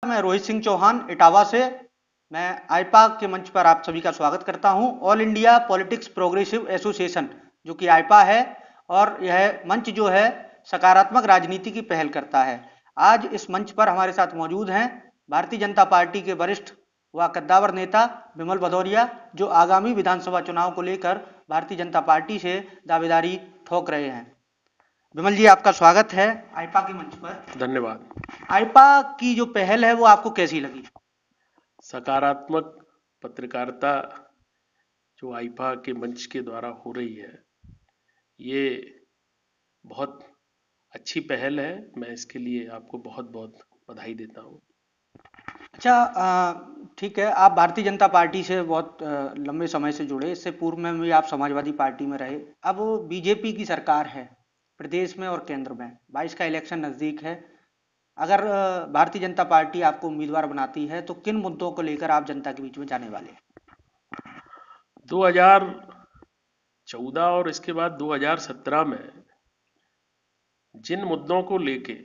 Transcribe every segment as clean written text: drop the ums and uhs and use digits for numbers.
मैं रोहित सिंह चौहान इटावा से। मैं आईपा के मंच पर आप सभी का स्वागत करता हूं। All India politics progressive association जो कि आईपा है, और यह मंच जो है सकारात्मक राजनीति की पहल करता है। आज इस मंच पर हमारे साथ मौजूद हैं भारतीय जनता पार्टी के वरिष्ठ व कद्दावर नेता विमल भदौरिया, जो आगामी विधानसभा चुनाव को लेकर भारतीय जनता पार्टी से दावेदारी ठोक रहे हैं। विमल जी, आपका स्वागत है आईपा के मंच पर। धन्यवाद। आईपा की जो पहल है वो आपको कैसी लगी? सकारात्मक पत्रकारिता जो आईपा के मंच के द्वारा हो रही है, ये बहुत अच्छी पहल है। मैं इसके लिए आपको बहुत बहुत बधाई देता हूँ। अच्छा, ठीक है। आप भारतीय जनता पार्टी से बहुत लंबे समय से जुड़े, इससे पूर्व में भी आप समाजवादी पार्टी में रहे। अब बीजेपी की सरकार है प्रदेश में और केंद्र में, 22 का इलेक्शन नज़दीक है। अगर भारतीय जनता पार्टी आपको उम्मीदवार बनाती है तो किन मुद्दों को लेकर आप जनता के बीच में जाने वाले हैं? 2014 और इसके बाद 2017 में जिन मुद्दों को लेके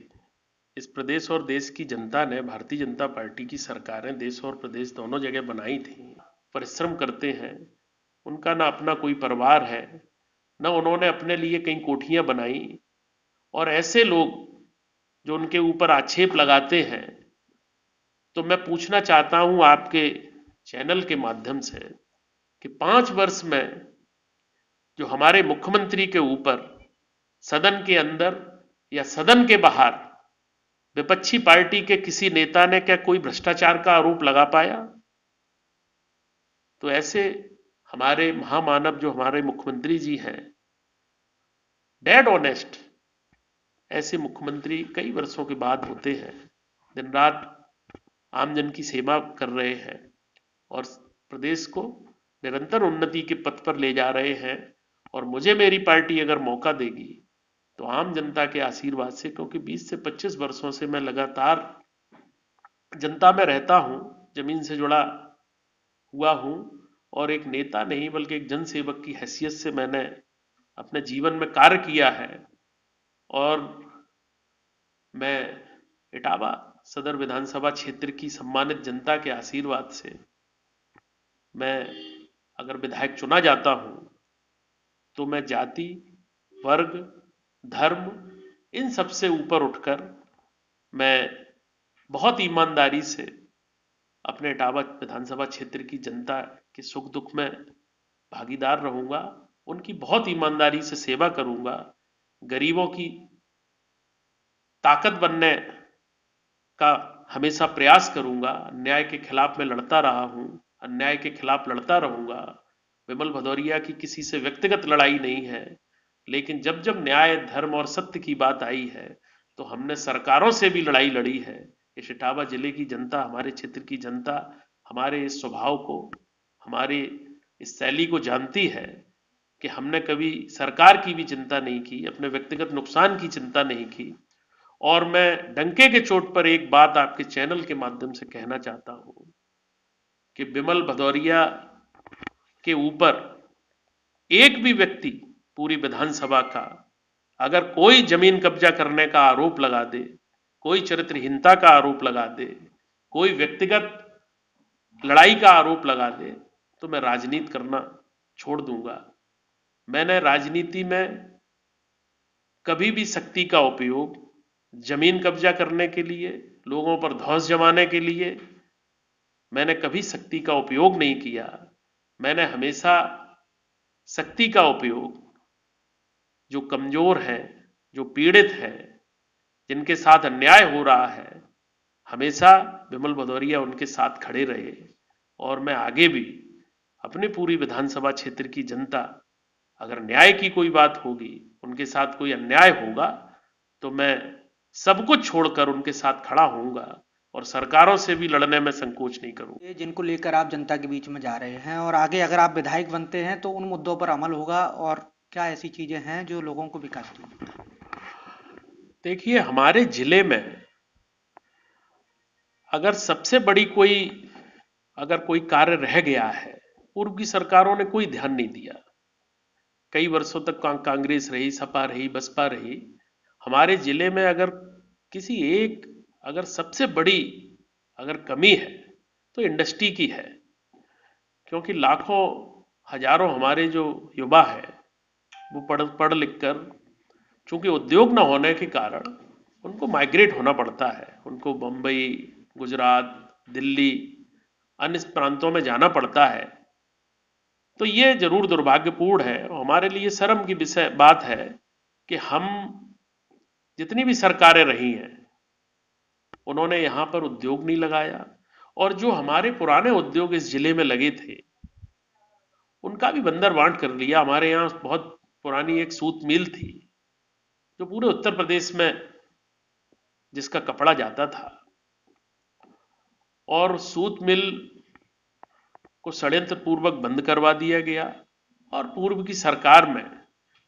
इस प्रदेश और देश की जनता ने भारतीय जनता पार्टी की सरकारें देश और प्रदेश दोनों जगह बनाई थी, परिश्रम करते हैं, उनका ना अपना कोई परिवार है, ना उन्होंने अपने लिए कई कोठियां बनाई, और ऐसे लोग जो उनके ऊपर आक्षेप लगाते हैं, तो मैं पूछना चाहता हूं आपके चैनल के माध्यम से कि 5 वर्ष में जो हमारे मुख्यमंत्री के ऊपर सदन के अंदर या सदन के बाहर विपक्षी पार्टी के किसी नेता ने क्या कोई भ्रष्टाचार का आरोप लगा पाया? तो ऐसे हमारे महामानव जो हमारे मुख्यमंत्री जी हैं, डेड ऑनेस्ट, ऐसे मुख्यमंत्री कई वर्षों के बाद होते हैं, दिन रात आमजन की सेवा कर रहे हैं और प्रदेश को निरंतर उन्नति के पथ पर ले जा रहे हैं। और मुझे मेरी पार्टी अगर मौका देगी तो आम जनता के आशीर्वाद से, क्योंकि 20 से 25 वर्षों से मैं लगातार जनता में रहता हूं, जमीन से जुड़ा हुआ हूं, और एक नेता नहीं बल्कि एक जनसेवक की हैसियत से मैंने अपने जीवन में कार्य किया है। और मैं इटावा सदर विधानसभा क्षेत्र की सम्मानित जनता के आशीर्वाद से मैं अगर विधायक चुना जाता हूं तो मैं जाति, वर्ग, धर्म, इन सब से ऊपर उठकर मैं बहुत ईमानदारी से अपने इटावा विधानसभा क्षेत्र की जनता के सुख दुख में भागीदार रहूंगा, उनकी बहुत ईमानदारी से सेवा करूंगा, गरीबों की ताकत बनने का हमेशा प्रयास करूंगा। अन्याय के खिलाफ मैं लड़ता रहा हूं, अन्याय के खिलाफ लड़ता रहूंगा। विमल भदौरिया की किसी से व्यक्तिगत लड़ाई नहीं है, लेकिन जब जब न्याय, धर्म और सत्य की बात आई है तो हमने सरकारों से भी लड़ाई लड़ी है। इस इटावा जिले की जनता, हमारे क्षेत्र की जनता हमारे इस स्वभाव को, हमारे इस शैली को जानती है कि हमने कभी सरकार की भी चिंता नहीं की, अपने व्यक्तिगत नुकसान की चिंता नहीं की। और मैं डंके के चोट पर एक बात आपके चैनल के माध्यम से कहना चाहता हूं कि विमल भदौरिया के ऊपर एक भी व्यक्ति पूरी विधानसभा का अगर कोई जमीन कब्जा करने का आरोप लगा दे, कोई चरित्रहीनता का आरोप लगा दे, कोई व्यक्तिगत लड़ाई का आरोप लगा दे, तो मैं राजनीति करना छोड़ दूंगा। मैंने राजनीति में कभी भी शक्ति का उपयोग जमीन कब्जा करने के लिए, लोगों पर धौंस जमाने के लिए मैंने कभी शक्ति का उपयोग नहीं किया। मैंने हमेशा शक्ति का उपयोग जो कमजोर हैं, जो पीड़ित हैं, जिनके साथ अन्याय हो रहा है, हमेशा विमल भदौरिया उनके साथ खड़े रहे। और मैं आगे भी अपनी पूरी विधानसभा क्षेत्र की जनता, अगर न्याय की कोई बात होगी, उनके साथ कोई अन्याय होगा, तो मैं सब कुछ छोड़कर उनके साथ खड़ा होऊंगा और सरकारों से भी लड़ने में संकोच नहीं करूंगा। ये जिनको लेकर आप जनता के बीच में जा रहे हैं, और आगे अगर आप विधायक बनते हैं तो उन मुद्दों पर अमल होगा, और क्या ऐसी चीजें हैं जो लोगों को विकास देंगी? देखिए, हमारे जिले में अगर सबसे बड़ी कोई अगर कोई कार्य रह गया है, पूर्व की सरकारों ने कोई ध्यान नहीं दिया। कई वर्षों तक कांग्रेस रही, सपा रही, बसपा रही। हमारे जिले में अगर किसी एक अगर सबसे बड़ी अगर कमी है तो इंडस्ट्री की है, क्योंकि लाखों हजारों हमारे जो युवा है वो पढ़ लिख कर, चूंकि उद्योग न होने के कारण उनको माइग्रेट होना पड़ता है, उनको बम्बई, गुजरात, दिल्ली, अन्य प्रांतों में जाना पड़ता है। तो ये जरूर दुर्भाग्यपूर्ण है और हमारे लिए शर्म की विषय बात है कि हम जितनी भी सरकारें रही हैं उन्होंने यहां पर उद्योग नहीं लगाया, और जो हमारे पुराने उद्योग इस जिले में लगे थे उनका भी बंदरबांट कर लिया। हमारे यहां बहुत पुरानी एक सूत मिल थी जो पूरे उत्तर प्रदेश में जिसका कपड़ा जाता था, और सूत मिल को षड्यंत्र पूर्वक बंद करवा दिया गया और पूर्व की सरकार में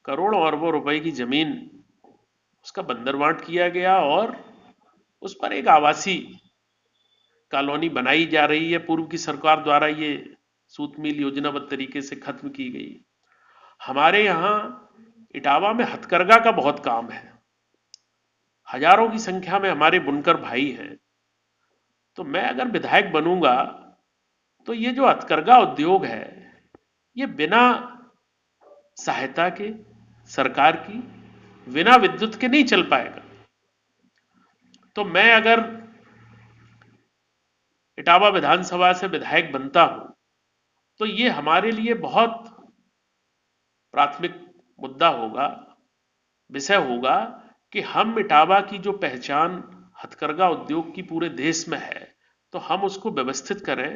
करोड़ों अरबों रुपए की जमीन उसका बंदरबांट किया गया और उस पर एक आवासीय कॉलोनी बनाई जा रही है। पूर्व की सरकार द्वारा ये सूत मिल योजनाबद्ध तरीके से खत्म की गई। हमारे यहां इटावा में हथकरघा का बहुत काम है, हजारों की संख्या में हमारे बुनकर भाई हैं। तो मैं अगर विधायक बनूंगा तो ये जो हथकरघा उद्योग है ये बिना सहायता के, सरकार की, बिना विद्युत के नहीं चल पाएगा। तो मैं अगर इटावा विधानसभा से विधायक बनता हूं तो ये हमारे लिए बहुत प्राथमिक मुद्दा होगा, विषय होगा कि हम इटावा की जो पहचान हथकरघा उद्योग की पूरे देश में है तो हम उसको व्यवस्थित करें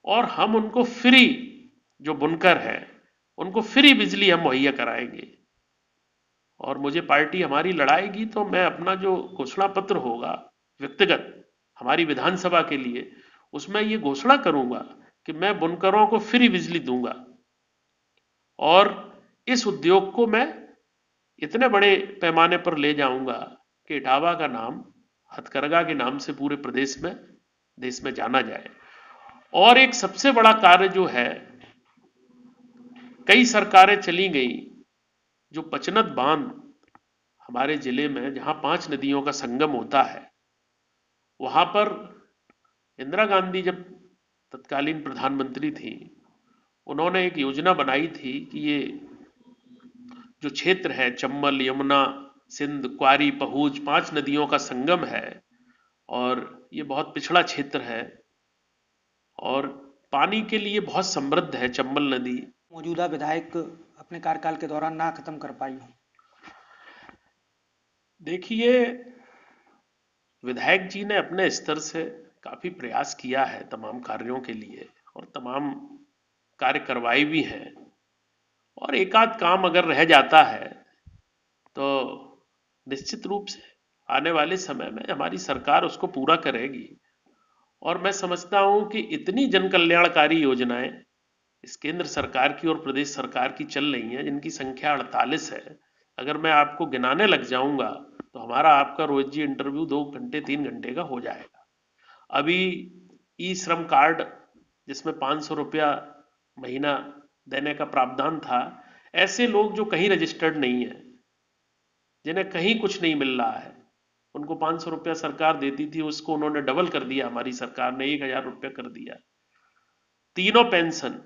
और हम उनको फ्री, जो बुनकर है उनको फ्री बिजली हम मुहैया कराएंगे। और मुझे पार्टी हमारी लड़ाएगी तो मैं अपना जो घोषणा पत्र होगा व्यक्तिगत हमारी विधानसभा के लिए, उसमें ये घोषणा करूंगा कि मैं बुनकरों को फ्री बिजली दूंगा और इस उद्योग को मैं इतने बड़े पैमाने पर ले जाऊंगा कि इटावा का नाम हथकरघा के नाम से पूरे प्रदेश में, देश में जाना जाए। और एक सबसे बड़ा कार्य जो है, कई सरकारें चली गई, जो पचनत बांध हमारे जिले में जहां 5 नदियों का संगम होता है, वहां पर इंदिरा गांधी जब तत्कालीन प्रधानमंत्री थी उन्होंने एक योजना बनाई थी कि ये जो क्षेत्र है चंबल, यमुना, सिंध, क्वारी, पहुज, 5 नदियों का संगम है और ये बहुत पिछड़ा क्षेत्र है और पानी के लिए बहुत समृद्ध है चंबल नदी। मौजूदा विधायक अपने कार्यकाल के दौरान ना खत्म कर पाई हो? देखिए, विधायक जी ने अपने स्तर से काफी प्रयास किया है तमाम कार्यों के लिए और तमाम कार्य करवाए भी हैं, और एक आध काम अगर रह जाता है तो निश्चित रूप से आने वाले समय में हमारी सरकार उसको पूरा करेगी। और मैं समझता हूं कि इतनी जन कल्याणकारी योजनाएं इस केंद्र सरकार की और प्रदेश सरकार की चल रही हैं जिनकी संख्या 48 है। अगर मैं आपको गिनाने लग जाऊंगा तो हमारा आपका रोज जी इंटरव्यू 2 घंटे 3 घंटे का हो जाएगा। अभी ई श्रम कार्ड जिसमें 500 रुपया महीना देने का प्रावधान था, ऐसे लोग जो कहीं रजिस्टर्ड नहीं है, जिन्हें कहीं कुछ नहीं मिल रहा है, उनको 500 रुपया सरकार देती थी, उसको उन्होंने डबल कर दिया, हमारी सरकार ने 1000 रुपया कर दिया। तीनों पेंशन,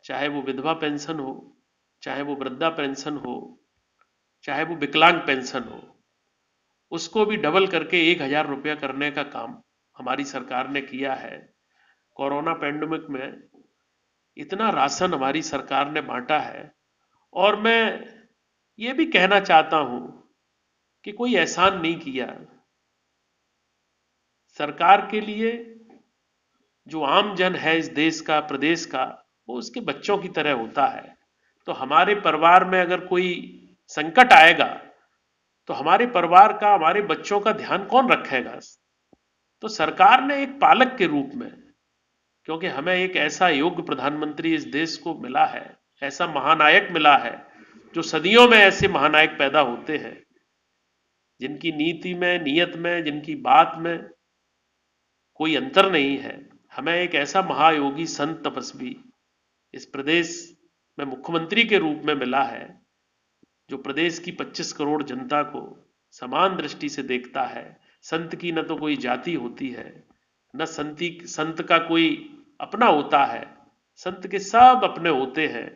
चाहे वो विधवा पेंशन हो, चाहे वो वृद्धा पेंशन हो, चाहे वो विकलांग पेंशन हो, उसको भी डबल करके 1000 रुपया करने का काम हमारी सरकार ने किया है। कोरोना पैंडेमिक में इतना राशन हमारी सरकार ने बांटा है। और मैं ये भी कहना चाहता हूं कि कोई एहसान नहीं किया। सरकार के लिए जो आम जन है इस देश का, प्रदेश का, वो उसके बच्चों की तरह होता है। तो हमारे परिवार में अगर कोई संकट आएगा तो हमारे परिवार का, हमारे बच्चों का ध्यान कौन रखेगा? तो सरकार ने एक पालक के रूप में, क्योंकि हमें एक ऐसा योग्य प्रधानमंत्री इस देश को मिला है, ऐसा महानायक मिला है, जो सदियों में ऐसे महानायक पैदा होते हैं जिनकी नीति में, नियत में, जिनकी बात में कोई अंतर नहीं है। हमें एक ऐसा महायोगी, संत, तपस्वी इस प्रदेश में मुख्यमंत्री के रूप में मिला है जो प्रदेश की 25 करोड़ जनता को समान दृष्टि से देखता है। संत की न तो कोई जाति होती है, न संत का कोई अपना होता है, संत के सब अपने होते हैं।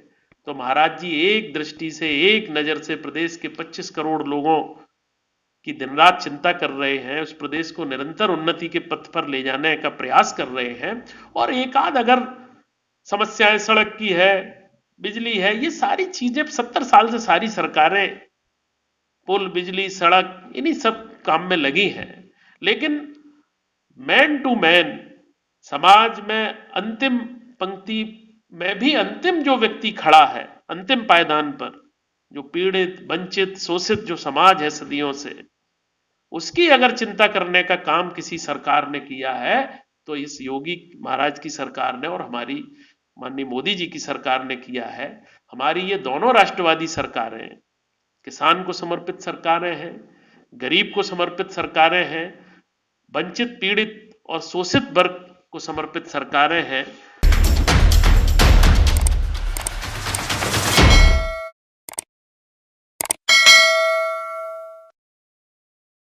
तो महाराज जी एक दृष्टि से, एक नजर से प्रदेश के 25 करोड़ लोगों की दिन रात चिंता कर रहे हैं, उस प्रदेश को निरंतर उन्नति के पथ पर ले जाने का प्रयास कर रहे हैं। और एक आध अगर समस्याएं सड़क की है, बिजली है, ये सारी चीजें 70 साल से सारी सरकारें पुल, बिजली, सड़क, इन्हीं सब काम में लगी हैं। लेकिन मैन टू मैन, समाज में अंतिम पंक्ति में भी अंतिम जो व्यक्ति खड़ा है, अंतिम पायदान पर, जो पीड़ित, वंचित, शोषित जो समाज है सदियों से, उसकी अगर चिंता करने का काम किसी सरकार ने किया है तो इस योगी महाराज की सरकार ने और हमारी माननीय मोदी जी की सरकार ने किया है। हमारी ये दोनों राष्ट्रवादी सरकारें, किसान को समर्पित सरकारें हैं, गरीब को समर्पित सरकारें हैं, वंचित, पीड़ित और शोषित वर्ग को समर्पित सरकारें हैं।